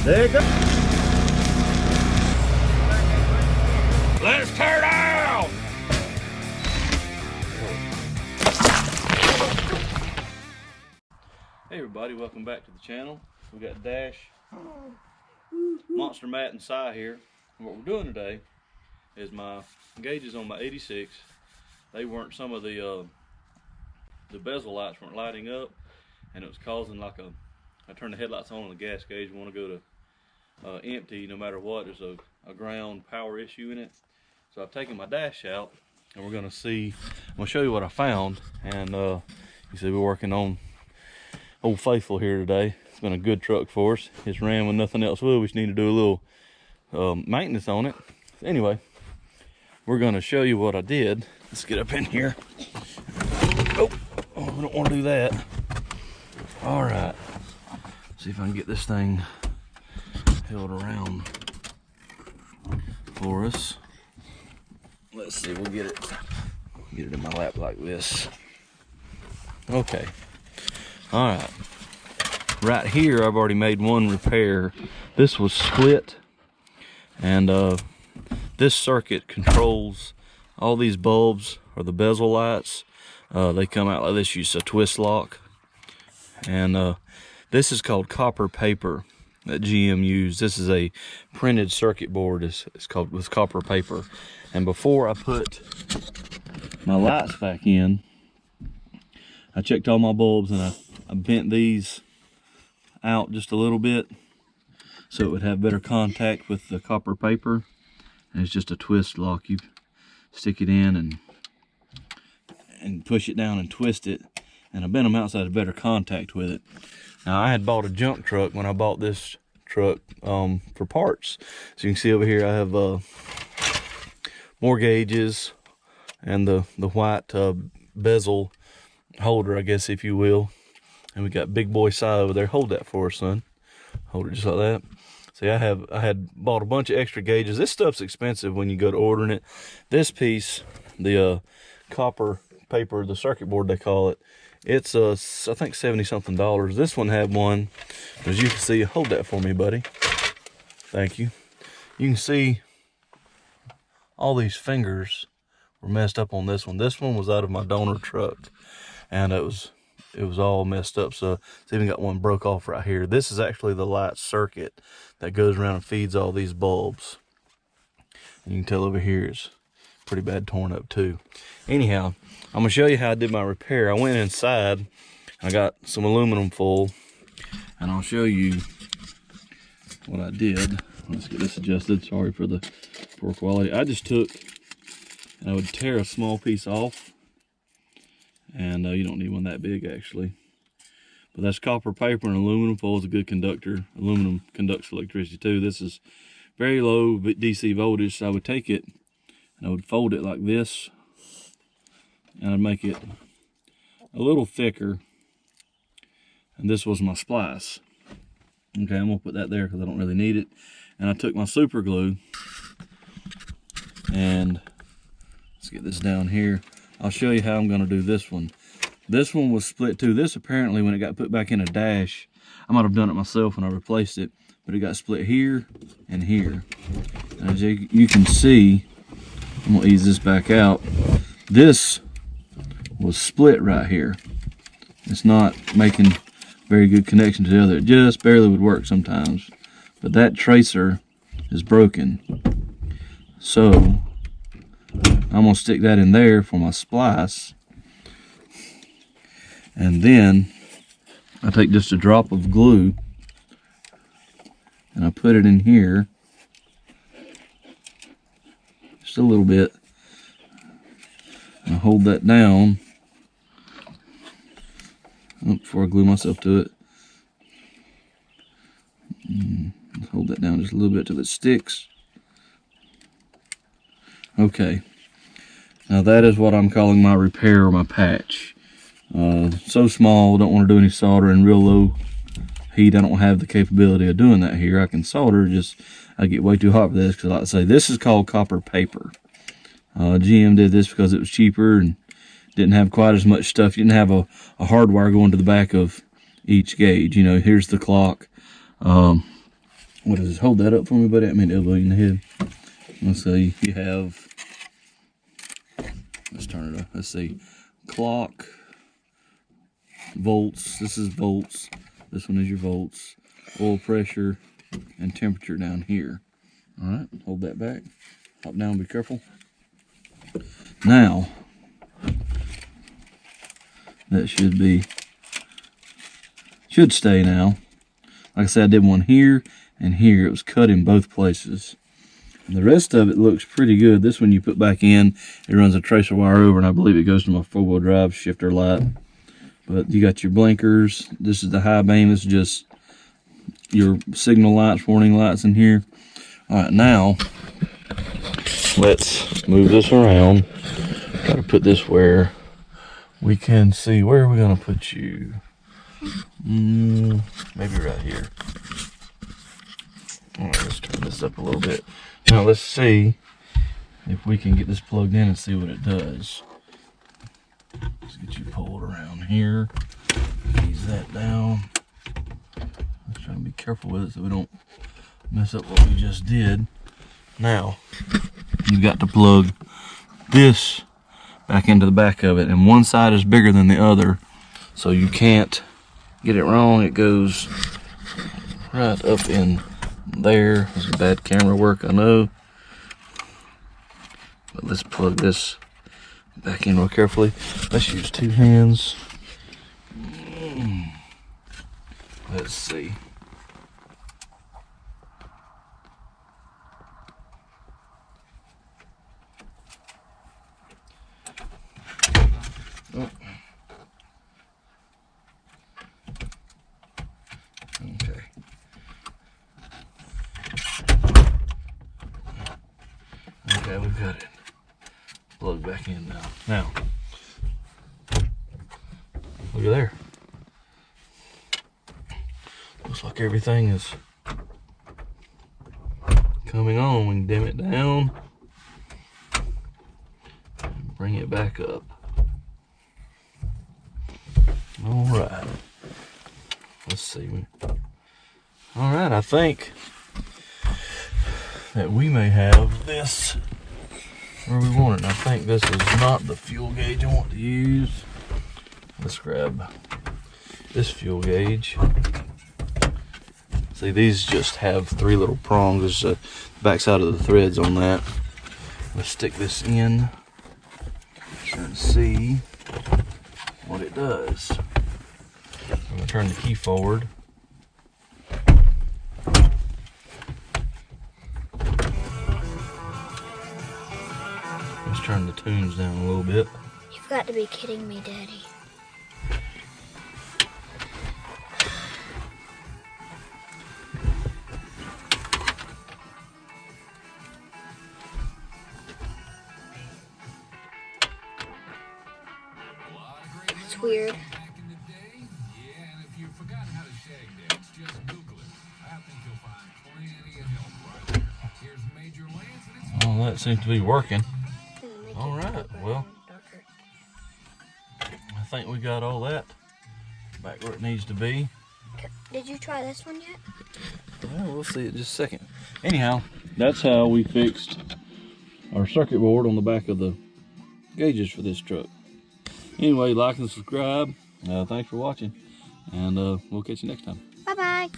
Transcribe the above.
There it goes. Let's tear down. Hey everybody, welcome back to the channel. We got Dash, Monster Matt, and Cy here. And what we're doing today is my gauges on my 86. They weren't, some of the bezel lights weren't lighting up, and it was causing like I turned the headlights on the gas gauge. We want to go to empty no matter what. There's a ground power issue in it. So I've taken my dash out, and we're going to see, I'm going to show you what I found. And you see we're working on Old Faithful here today. It's been a good truck for us. It's ran when nothing else will. We just need to do a little maintenance on it. So anyway, we're going to show you what I did. Let's get up in here. Oh, I don't want to do that. All right, see if I can get this thing held around for us. Let's see, we'll get it in my lap like this. Okay, all right. Right here, I've already made one repair. This was split, and this circuit controls all these bulbs, or the bezel lights. They come out like this. Use a twist lock, and this is called copper paper that GM used. This is a printed circuit board. It's called with copper paper. And before I put my lights back in, I checked all my bulbs, and I bent these out just a little bit so it would have better contact with the copper paper. And it's just a twist lock. You stick it in and push it down and twist it, and I bent them out so I had better contact with it. Now, I had bought a junk truck when I bought this truck for parts. So you can see over here I have more gauges and the white bezel holder, I guess, if you will. And we got big boy Cy over there. Hold that for us, son. Hold it just like that. See, I had bought a bunch of extra gauges. This stuff's expensive when you go to ordering it. This piece, the copper paper, the circuit board they call it, it's I think $70-something. This one had one, as you can see. Hold that for me, buddy. Thank you. You can see all these fingers were messed up on this one. This one was out of my donor truck, and it was all messed up. So it's even got one broke off right here. This is actually the light circuit that goes around and feeds all these bulbs. And you can tell over here it's pretty bad torn up too. Anyhow, I'm gonna show you how I did my repair. I went inside, I got some aluminum foil, and I'll show you what I did. Let's get this adjusted. Sorry for the poor quality. I just took, and I would tear a small piece off, and you don't need one that big actually. But that's copper paper, and aluminum foil is a good conductor. Aluminum conducts electricity too. This is very low DC voltage, so I would take it and I would fold it like this, and I'd make it a little thicker, and this was my splice. Okay, I'm gonna put that there because I don't really need it. And I took my super glue, and let's get this down here. I'll show you how I'm gonna do this one. This one was split too. This apparently, when it got put back in a dash, I might have done it myself when I replaced it, but it got split here and here. And as you can see, I'm gonna ease this back out. This was split right here. It's not making very good connection to the other. It just barely would work sometimes. But that tracer is broken. So I'm gonna stick that in there for my splice. And then I take just a drop of glue and I put it in here. Just a little bit. And I hold that down before I glue myself to it. Hold that down just a little bit till it sticks. Okay, now that is what I'm calling my repair or my patch. So small, don't want to do any soldering. Real low heat, I don't have the capability of doing that here. I can solder, just I get way too hot for this, because like I say, this is called copper paper. GM did this because it was cheaper and didn't have quite as much stuff. You didn't have a hard wire going to the back of each gauge. You know, here's the clock. what is this? Hold that up for me, buddy. I mean, elbow you in the head. Let's see. You have. Let's turn it up. Let's see. Clock. Volts. This is volts. This one is your volts. Oil pressure and temperature down here. All right. Hold that back. Hop down. Be careful. Now. That should stay now. Like I said, I did one here and here. It was cut in both places. And the rest of it looks pretty good. This one you put back in, it runs a tracer wire over, and I believe it goes to my 4-wheel drive shifter light. But you got your blinkers. This is the high beam. This is just your signal lights, warning lights in here. All right, now let's move this around. Got to put this where we can see. Where are we gonna put you? Maybe right here. All right, let's turn this up a little bit. Now let's see if we can get this plugged in and see what it does. Let's get you pulled around here. Ease that down. Let's try to be careful with it so we don't mess up what we just did. Now, you've got to plug this back into the back of it, and one side is bigger than the other, so you can't get it wrong. It goes right up in there. This is bad camera work, I know, but let's plug this back in real carefully. Let's use 2 hands. Let's see. Oh. Okay. Okay, we've got it. Plug back in now. Now, look at there. Looks like everything is coming on. We can dim it down and bring it back up. All right. Let's see. All right, I think that we may have this where we want it. I think this is not the fuel gauge I want to use. Let's grab this fuel gauge. See, these just have 3 little prongs. There's the back side of the threads on that. Let's stick this in and see what it does. I'm gonna turn the key forward. Let's turn the tunes down a little bit. You've got to be kidding me, Daddy. It's weird. Well, that seems to be working. All right, well, I think we got all that back where it needs to be. Did you try this one yet? Well, we'll see it in just a second. Anyhow, that's how we fixed our circuit board on the back of the gauges for this truck. Anyway, like and subscribe. Thanks for watching, and we'll catch you next time. Bye-bye.